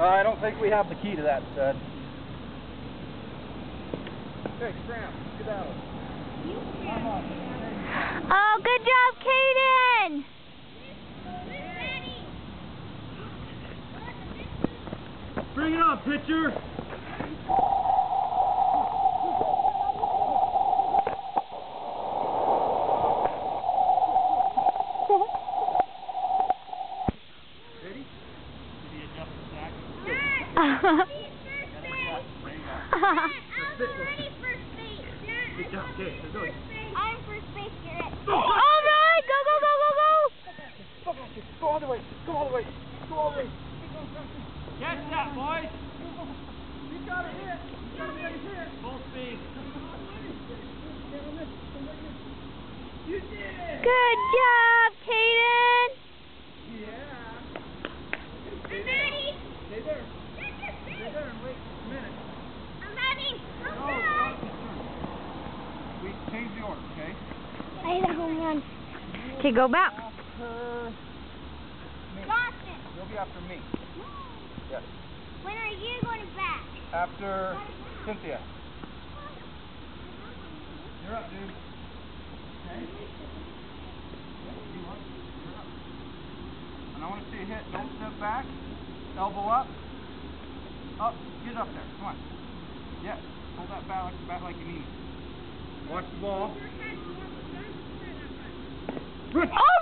I don't think we have the key to that stud. Okay, scram. Get out of it. Oh, good job, Caden! Bring it on, pitcher! Ready? Did he adjust the sack? Good job, okay, let's do it. I'm first base, you're it. All right, go, go, go, go, go! Go all the way, go all the way, go all the way. Catch that, boys! You got it hit! You got it hit! Full speed. You did it! Good job, Caden! Yeah. I'm ready! Stay there. Stay there and wait a minute. I'm ready! No, it's not his turn. We change the order, okay? I need a home run. Okay, go back. After me. Boston. You'll be after me. Yes. When are you going back? After Cynthia. You're up, dude. Okay? Yes, you are. You're up. And I want to see you hit. Don't step back. Elbow up. Up. Get up there. Come on. Yes. Hold that bat like you need. Watch the ball. Oh!